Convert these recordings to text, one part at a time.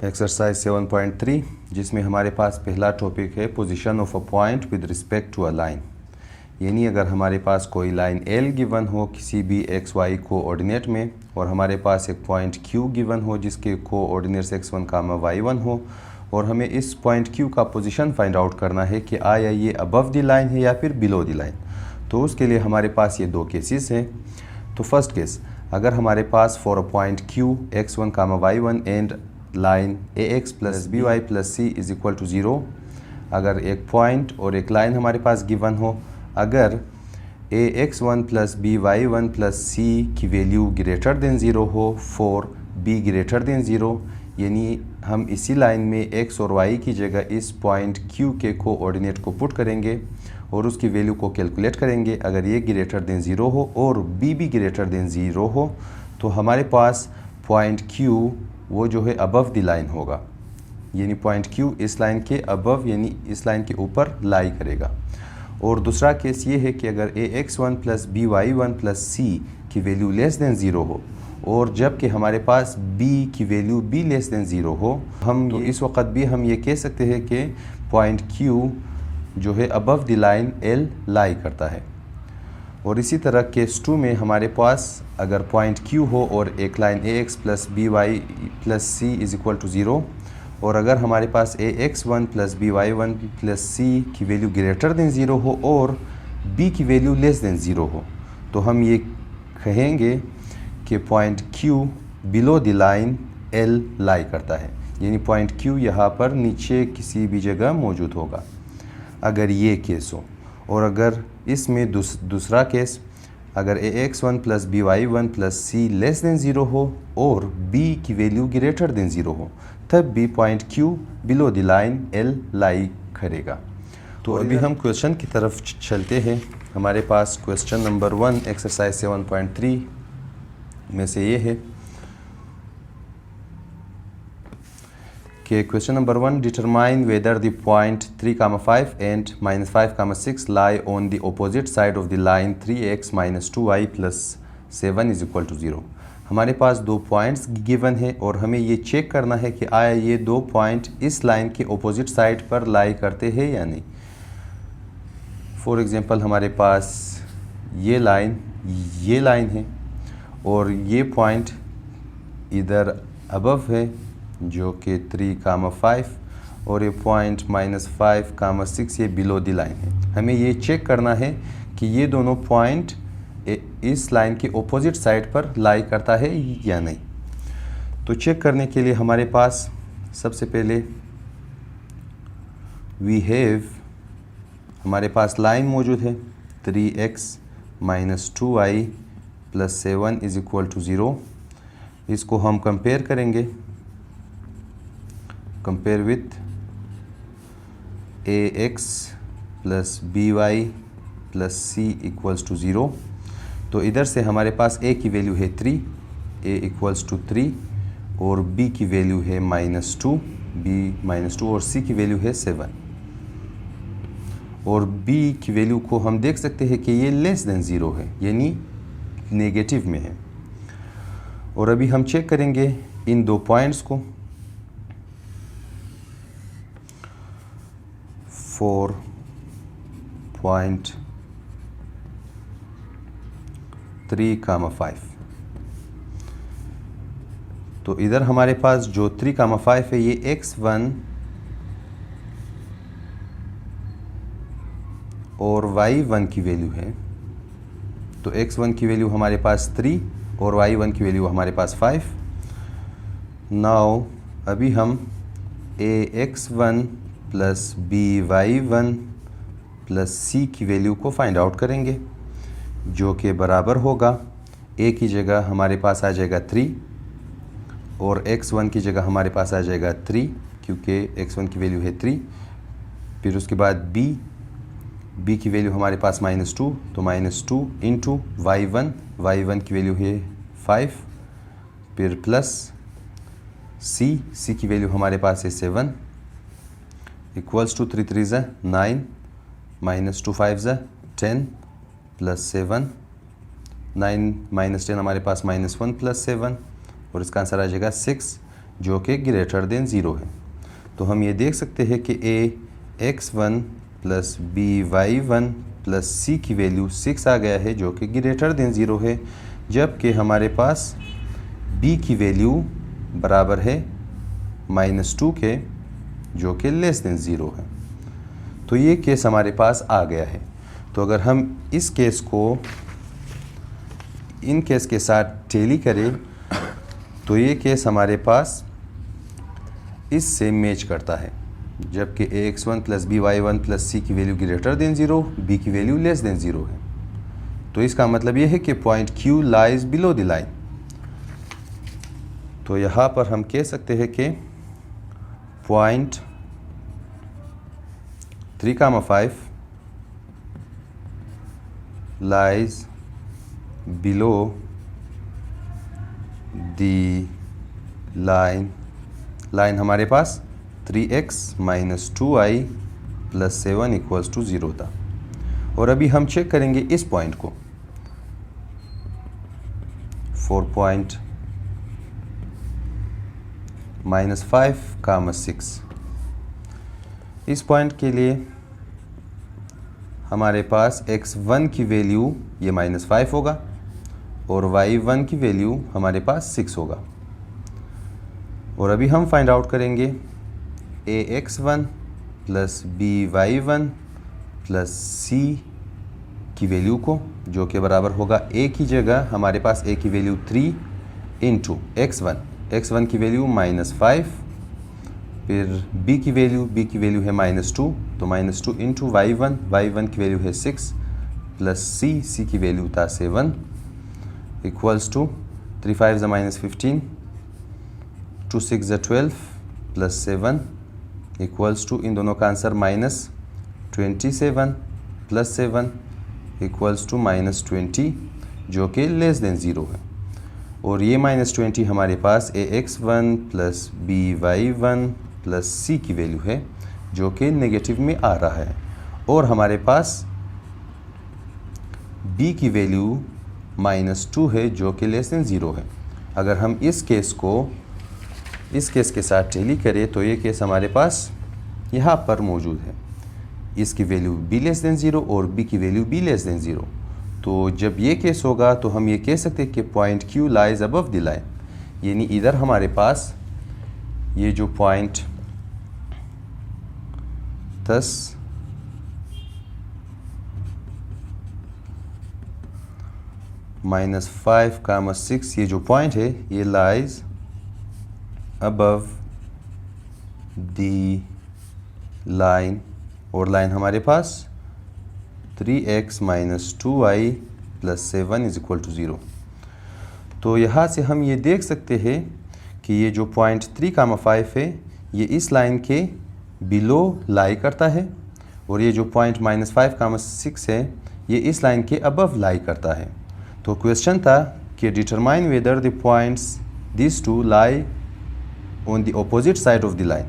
Exercise 7.3 जिसमें हमारे पास पहला टॉपिक है position of a point with respect to a line. यानी अगर हमारे पास कोई लाइन L गिवन हो किसी भी एक्स वाई कोऑर्डिनेट में और हमारे पास एक पॉइंट Q गिवन हो जिसके कोऑर्डिनेट्स x1, y1 हो और हमें इस पॉइंट Q का पोजीशन फाइंड आउट करना है कि आया ये अबव द लाइन है या फिर बिलो द लाइन। तो उसके लिए हमारे पास ये दो केसेस हैं। तो फर्स्ट केस, अगर हमारे पास for a point Q x1, y1 and line ax plus by plus c is equal to 0, अगर एक पॉइंट और एक लाइन हमारे पास गिवन हो, अगर ax1 plus by1 plus c की वैल्यू ग्रेटर देन 0 हो फॉर b ग्रेटर देन 0, यानी हम इसी लाइन में x और y की जगह इस पॉइंट q के कोऑर्डिनेट को पुट करेंगे और उसकी वैल्यू को कैलकुलेट करेंगे। अगर ये ग्रेटर देन 0 हो और b भी ग्रेटर देन 0 हो तो हमारे पास पॉइंट q वो जो है अबव द लाइन होगा, यानी पॉइंट Q इस लाइन के अबव यानी इस लाइन के ऊपर लाई करेगा। और दूसरा केस ये है कि अगर ax1 plus by1 plus c की वैल्यू लेस देन 0 हो और जबकि हमारे पास b की वैल्यू b लेस देन 0 हो, हम तो इस वक्त भी हम ये कह सकते हैं कि पॉइंट Q जो है अबव द लाइन L लाई करता है। और इसी तरह केस 2 में हमारे पास अगर पॉइंट Q हो और एक line ax plus by plus c is equal to 0 और अगर हमारे पास ax1 plus by1 plus c की वैल्यू ग्रेटर देन 0 हो और b की वैल्यू लेस देन 0 हो, तो हम ये कहेंगे कि point Q below the line L लाई करता है, यानी पॉइंट Q यहाँ पर नीचे किसी भी जगह मौजूद होगा अगर ये केस हो। और अगर इसमें दूसरा केस, अगर ax1 plus by1 plus c less than 0 हो और b की वैल्यू ग्रेटर देन 0 हो, तब भी point Q below the line L लाई करेगा। तो अभी हम क्वेश्चन की तरफ चलते हैं। हमारे पास क्वेश्चन नंबर 1 एक्सरसाइज 7.3 में से ये है कि question number 1, determine whether the point 3, 5 and -5, 6 lie on the opposite side of the line 3x - 2y plus 7 is equal to 0। हमारे पास दो पॉइंट्स गिवन है और हमें ये चेक करना है कि आया ये दो पॉइंट इस लाइन के ऑपोजिट साइड पर लाई करते हैं या नहीं। फॉर एग्जांपल हमारे पास ये लाइन है और ये पॉइंट इधर अबव है जो कि 3, 5 और ये पॉइंट -5, 6 ये बिलो द लाइन है। हमें ये चेक करना है कि ये दोनों पॉइंट इस लाइन के ऑपोजिट साइड पर लाई करता है या नहीं। तो चेक करने के लिए हमारे पास सबसे पहले हमारे पास लाइन मौजूद है 3x - 2y plus 7 is equal to 0। इसको हम कंपेयर करेंगे, compare with ax plus by plus c equals to 0। तो इधर से हमारे पास a की वैल्यू है 3, a इक्वल्स टू 3 और b की वैल्यू है -2, b -2 और c की वैल्यू है 7 और b की वैल्यू को हम देख सकते हैं कि ये लेस देन 0 है, यानी नेगेटिव में है। और अभी हम चेक करेंगे इन दो पॉइंट्स को। फॉर पॉइंट 3, 5, तो इधर हमारे पास जो 3, 5 है ये x1 और y1 की वैल्यू है। तो x1 की वैल्यू हमारे पास 3 और y1 की वैल्यू हमारे पास 5। नाउ अभी हम ax1 plus by1 plus c की वैल्यू को फाइंड आउट करेंगे जो कि बराबर होगा a की जगह हमारे पास आ जाएगा 3 और x1 की जगह हमारे पास आ जाएगा 3 क्योंकि x1 की वैल्यू है 3। फिर उसके बाद b की वैल्यू हमारे पास -2, तो -2 इंटू y1 की वैल्यू है 5, फिर प्लस c की वैल्यू हमारे पास है 7 इक्वल्स टू 3, 3 9 -2, 5 10 प्लस 7, 9 - 10 हमारे पास -1 प्लस 7 और इसका आंसर आ जाएगा 6। जो कि ग्रेटर देन 0 है। तो हम ये देख सकते हैं कि a x1 plus b y1 plus c की वैल्यू 6 आ गया है जो कि ग्रेटर देन 0 है, जबकि हमारे पास b की वैल्यू बराबर है -2 के जो कि लेस देन 0 है। तो ये केस हमारे पास आ गया है। तो अगर हम इस केस को इन केस के साथ टेली करें तो ये केस हमारे पास इससे मैच करता है, जबकि ax1 plus b y1 plus c की वैल्यू ग्रेटर देन 0, b की वैल्यू लेस देन 0 है। तो इसका मतलब ये है कि point q lies below the line. तो यहाँ पर हम कह सकते हैं कि point 3,5 lies below the line हमारे पास 3x minus 2i plus 7 equals to 0 था। और अभी हम चेक करेंगे इस पॉइंट को 4.-5, 6। इस पॉइंट के लिए हमारे पास x1 की वैल्यू ये -5 होगा और y1 की वैल्यू हमारे पास 6 होगा। और अभी हम फाइंड आउट करेंगे ax1 plus by1 plus c की वैल्यू को, जो कि बराबर होगा a की जगह हमारे पास a की वैल्यू 3 इंटू x1 की वैल्यू -5, फिर b की वैल्यू है -2, तो -2 इंटू y1 की वैल्यू है 6 प्लस c की वैल्यू था 7 equals to 3 5 -15, 2 6 12 plus 7 equals to, इन दोनों का आंसर -27 प्लस 7 इक्वल्स टू -20, जो कि लेस देन 0 है। और ये -20 हमारे पास ax1 plus by1 plus c की वैल्यू है, जो कि नेगेटिव में आ रहा है। और हमारे पास b की वैल्यू -2 है, जो कि लेस देन 0 है। अगर हम इस केस के साथ टेली करें तो ये केस हमारे पास यहाँ पर मौजूद है। इसकी वैल्यू b लेस देन 0 और b की वैल्यू b लेस देन 0। तो जब ये केस होगा तो हम ये कह सकते हैं कि point q lies above the line, यानी इधर हमारे पास ये जो पॉइंट 10 -5, 6 ये जो पॉइंट है ये लाइज अबव द लाइन, और लाइन हमारे पास 3x minus 2i plus 7 is equal to 0। तो यहाँ से हम ये देख सकते हैं कि ये जो पॉइंट 3,5 है ये इस लाइन के बिलो लाई करता है, और ये जो पॉइंट -5,6 है ये इस लाइन के अबव लाई करता है। तो क्वेश्चन था कि determine whether the points this two lie on the opposite side of the line,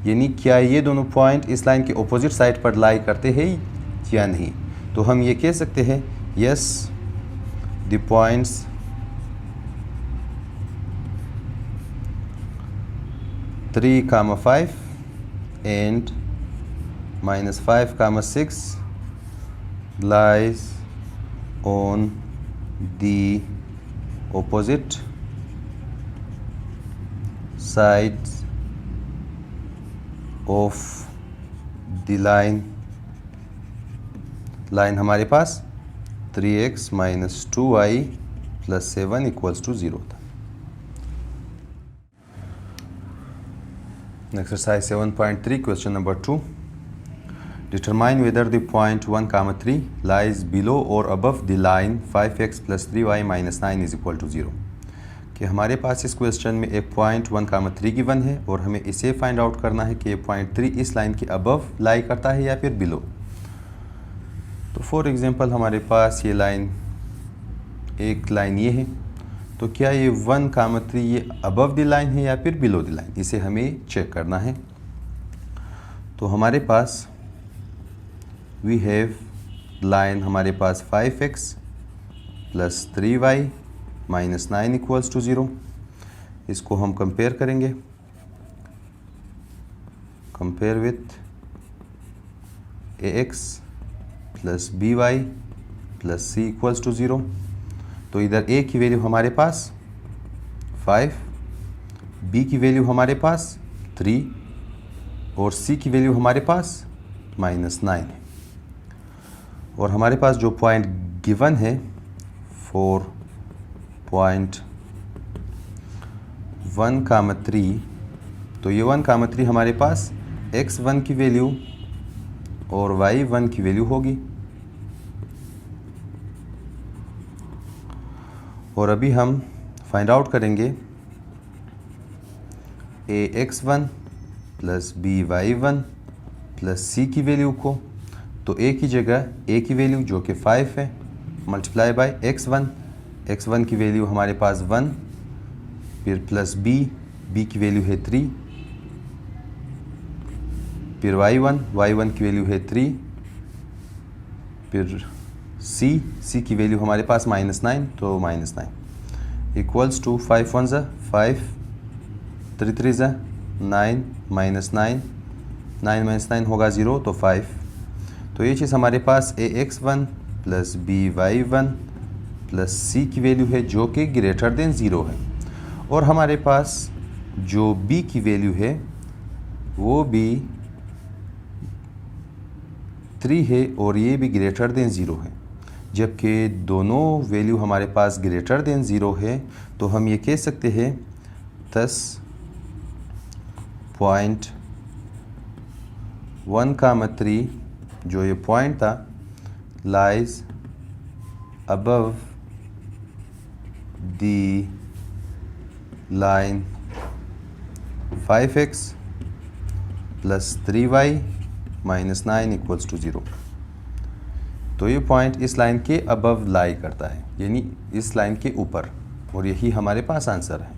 यानी क्या ये दोनों पॉइंट इस लाइन के अपोजिट साइड पर लाई करते हैं या नहीं। तो हम ये कह सकते हैं yes the points (3,5) and -5,6 lies on the opposite sides of the line हमारे पास 3x minus 2i plus 7 equals to 0 था। Exercise 7.3 question number 2, determine whether the point 1,3 lies below और above the line 5x plus 3y minus 9 is equal to 0। कि हमारे पास इस question में एक point 1,3 given है और हमें इसे फाइंड आउट करना है कि ये पॉइंट 3 इस लाइन के अबव लाई करता है या फिर बिलो। तो फॉर एग्जांपल हमारे पास ये लाइन, एक लाइन ये है, तो क्या ये 1,3 ये अबव द लाइन है या फिर बिलो द लाइन, इसे हमें चेक करना है। तो हमारे पास वी हैव लाइन हमारे पास 5x plus 3y minus 9 equals to 0। इसको हम कंपेयर करेंगे, compare with ax plus by plus c equals to 0। तो इधर a की वैल्यू हमारे पास 5, b की वैल्यू हमारे पास 3 और c की वैल्यू हमारे पास -9 है। और हमारे पास जो पॉइंट गिवन है 4.1,3, तो ये 1,3 हमारे पास x1 की वैल्यू और y1 की वैल्यू होगी। और अभी हम फाइंड आउट करेंगे ax1 plus by1 plus c की वैल्यू को। तो a की जगह a की वैल्यू जो कि 5 है मल्टीप्लाई बाय x1 की वैल्यू हमारे पास 1, फिर प्लस b की वैल्यू है 3, फिर y1 की वैल्यू है 3, फिर c की वैल्यू हमारे पास -9, तो -9 इक्वल्स टू 5 1 ज़ा 5, 3 3 ज़ा 9, -9, 9 -9 होगा 0, तो 5। तो ये चीज़ हमारे पास ax1 plus by1 plus c की वैल्यू है जो कि ग्रेटर देन 0 है। और हमारे पास जो b की वैल्यू है वो भी 3 है और ये भी ग्रेटर देन 0 है। जबकि दोनों वैल्यू हमारे पास ग्रेटर देन 0 है, तो हम ये कह सकते हैं 10.1,3 जो ये पॉइंट था lies above the line 5x plus 3y -9 equals to 0। तो ये पॉइंट इस लाइन के अबव लाई करता है, यानी इस लाइन के ऊपर, और यही हमारे पास आंसर है।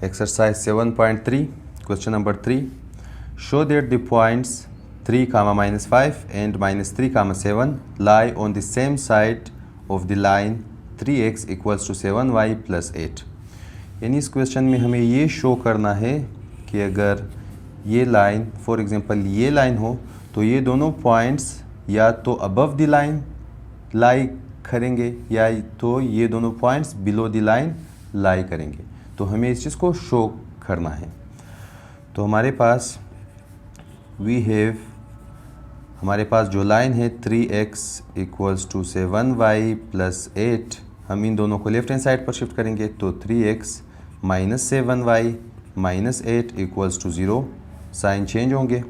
Exercise 7.3 question number 3, show that the points 3, -5 and -3, 7 lie on the same side of the line 3x equals to 7y plus 8। यानी इस क्वेश्चन में हमें ये शो करना है कि अगर ये लाइन फॉर एग्जांपल ये लाइन हो तो ये दोनों पॉइंट्स या तो अबव द लाइन लाई करेंगे या तो ये दोनों पॉइंट्स बिलो द लाइन लाई करेंगे। तो हमें इस चीज़ को शो करना है। तो हमारे पास हमारे पास जो लाइन है 3x equals to 7y plus 8, हम इन दोनों को लेफ्ट हैंड साइड पर शिफ्ट करेंगे। तो 3x minus 7y minus 8 equals to 0, sign change होंगे।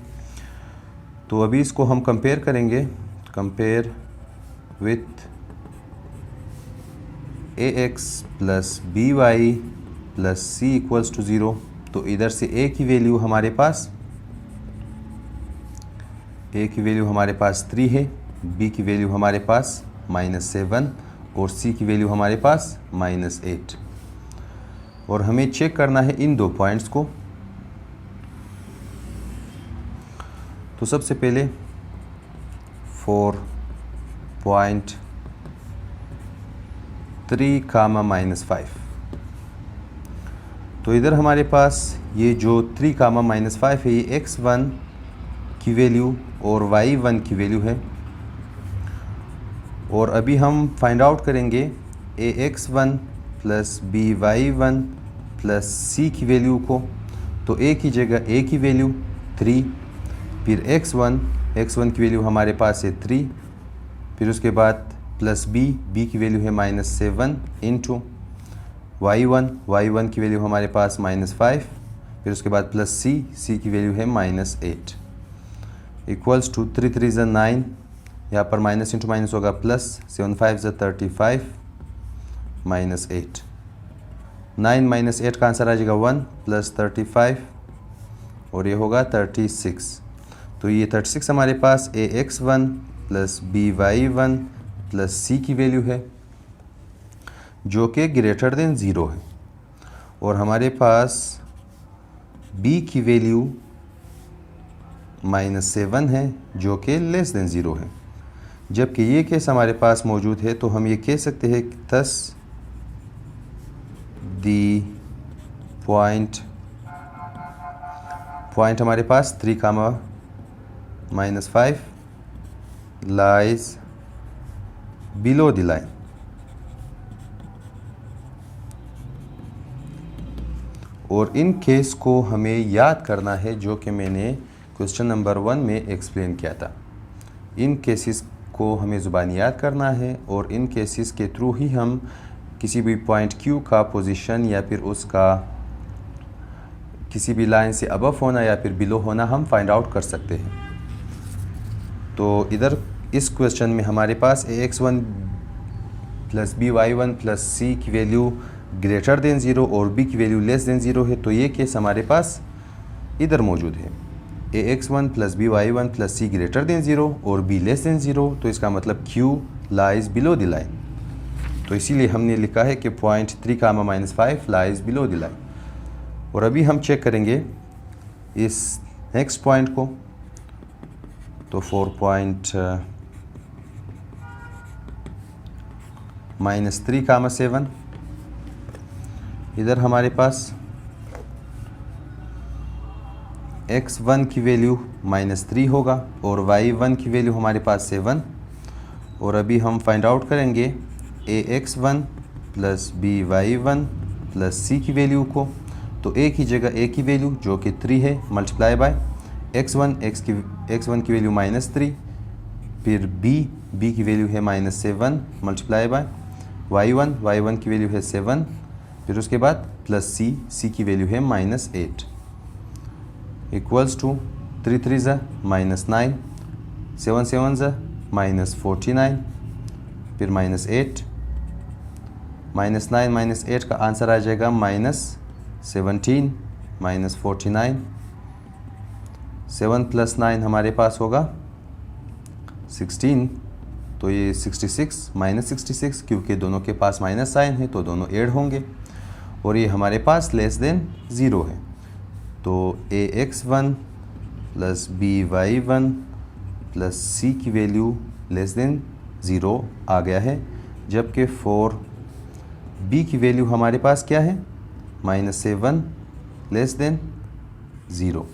तो अभी इसको हम कंपेयर करेंगे, compare with ax plus by plus c equals to 0। तो इधर से a की वैल्यू हमारे पास 3 है, b की वैल्यू हमारे पास -7 और c की वैल्यू हमारे पास -8। और हमें चेक करना है इन दो पॉइंट्स को। तो सबसे पहले 4.3, -5। तो इधर हमारे पास ये जो 3, -5 है ये x1 की वैल्यू और y1 की वैल्यू है। और अभी हम फाइंड आउट करेंगे ax1 plus by1 plus c की वैल्यू को। तो a की जगह a की वैल्यू 3, फिर x1 की वैल्यू हमारे पास है 3, फिर उसके बाद प्लस b की वैल्यू है -7 इंटू y1 की वैल्यू हमारे पास -5, फिर उसके बाद प्लस c की वैल्यू है -8 इक्वल्स टू 3 3 ज़ा 9, यहाँ पर माइनस इंटू माइनस होगा प्लस, 7 5 ज़ा 35 -8, 9 -8 का आंसर आ जाएगा 1 प्लस 35 और ये होगा 36। तो ये 36 हमारे पास ax1 plus by1 plus c की वैल्यू है जो कि ग्रेटर देन 0 है। और हमारे पास b की वैल्यू -7 है जो कि लेस देन 0 है। जबकि ये केस हमारे पास मौजूद है, तो हम ये कह सकते हैं कि 10 दी पॉइंट हमारे पास 3, -5 लाइज बिलो द लाइन। और इन केस को हमें याद करना है जो कि मैंने क्वेश्चन नंबर 1 में एक्सप्लेन किया था। इन केसेस को हमें ज़ुबानी याद करना है और इन केसेस के थ्रू ही हम किसी भी पॉइंट Q का पोजीशन या फिर उसका किसी भी लाइन से अबव होना या फिर बिलो होना हम फाइंड आउट कर सकते हैं। तो इधर इस क्वेश्चन में हमारे पास ax1 + by1 + c की वैल्यू ग्रेटर देन 0 और b की वैल्यू लेस देन 0 है। तो ये केस हमारे पास इधर मौजूद है, ax1 + by1 + c greater than 0 और b लेस देन 0। तो इसका मतलब q lies below the line. तो इसीलिए हमने लिखा है कि point 3, -5 lies below the line. और अभी हम चेक करेंगे इस नेक्स्ट पॉइंट को। तो 4.-3, 7 इधर हमारे पास x1 की वैल्यू -3 होगा और y1 की वैल्यू हमारे पास 7। और अभी हम फाइंड आउट करेंगे ax1 + by1 + c की वैल्यू को। तो a की जगह a की वैल्यू जो कि 3 है मल्टीप्लाई बाय x1 की वैल्यू -3, फिर b की वैल्यू है -7 मल्टीप्लाई बाय y1 की वैल्यू है 7, फिर उसके बाद प्लस c की वैल्यू है -8 इक्वल्स टू 3 3 ज़ा -9, 7 7 ज़ा -49, फिर -8, -9 -8 का आंसर आ जाएगा -17 -49। 7 + 9 हमारे पास होगा 16, तो ये 66 -66, क्योंकि दोनों के पास माइनस साइन है तो दोनों ऐड होंगे और ये हमारे पास लेस देन 0 है। तो ax1 + by1 + c की वैल्यू लेस देन 0 आ गया है, जबकि 4b की वैल्यू हमारे पास क्या है -7 लेस देन 0।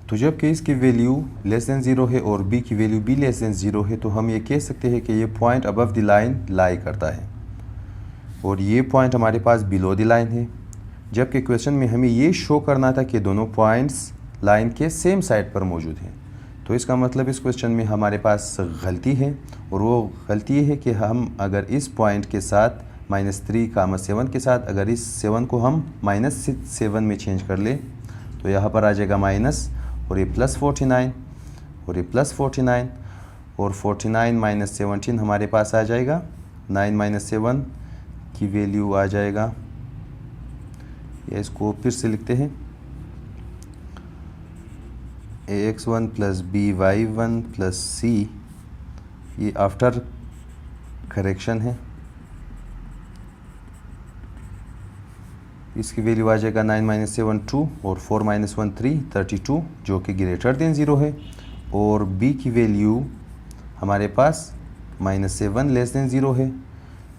तो जबकि इसकी वैल्यू लेस देन 0 है और b की वैल्यू भी लेस देन 0 है, तो हम ये कह सकते हैं कि ये पॉइंट अबव द लाइन लाई करता है और ये पॉइंट हमारे पास बिलो द लाइन है। जबकि क्वेश्चन में हमें ये शो करना था कि दोनों पॉइंट्स लाइन के सेम साइड पर मौजूद हैं। तो इसका मतलब इस क्वेश्चन में हमारे पास गलती है और वो गलती है कि हम अगर इस पॉइंट के साथ -3, 7 के साथ अगर इस 7 को हम -7 में चेंज कर ले तो यहाँ पर आ जाएगा माइनस और ये +49 और ये +49 और 49 - 17 हमारे पास आ जाएगा 9 - 7 की वैल्यू आ जाएगा। या इसको फिर से लिखते हैं ax1 + by1 + c, ये आफ्टर करेक्शन है, इसकी वैल्यू आ जाएगा 9 - 7 2 और 4 - 1 3 32, जो कि ग्रेटर देन 0 है। और b की वैल्यू हमारे पास -7 लेस देन 0 है।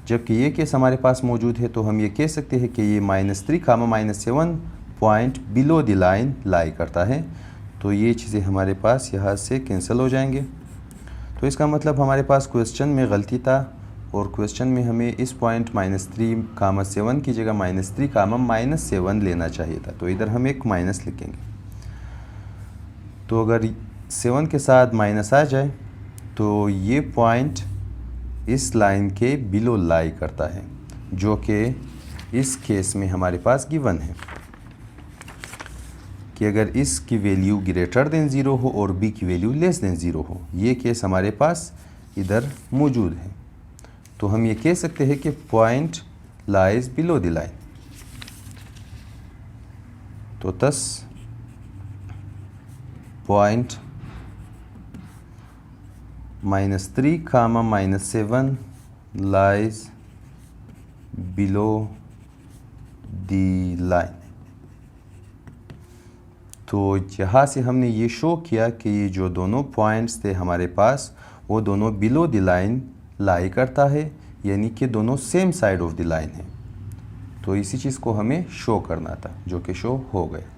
जबकि ये केस हमारे पास मौजूद है तो हम ये कह सकते हैं कि ये -3, -7 पॉइंट बिलो द लाइन लाई करता है। तो ये चीज़ें हमारे पास यहाँ से कैंसिल हो जाएंगे। तो इसका मतलब हमारे पास क्वेश्चन में गलती था और क्वेश्चन में हमें इस पॉइंट -3, 7 की जगह -3, -7 लेना चाहिए था। तो इधर हम एक माइनस लिखेंगे। तो अगर 7 के साथ माइनस आ जाए तो ये पॉइंट इस लाइन के बिलो लाई करता है, जो कि इस केस में हमारे पास गिवन है कि अगर इसकी वैल्यू ग्रेटर देन 0 हो और b की वैल्यू लेस देन 0 हो, ये केस हमारे पास इधर मौजूद है। तो हम ये कह सकते हैं कि point lies below the line. तो thus point -3, -7 lies below the line. तो यहाँ से हमने ये शो किया कि ये जो दोनों पॉइंट्स थे हमारे पास वो दोनों बिलो द लाइन लाई करता है। यानी कि दोनों same side of the line है। तो इसी चीज़ को हमें शो करना था, जो कि शो हो गया।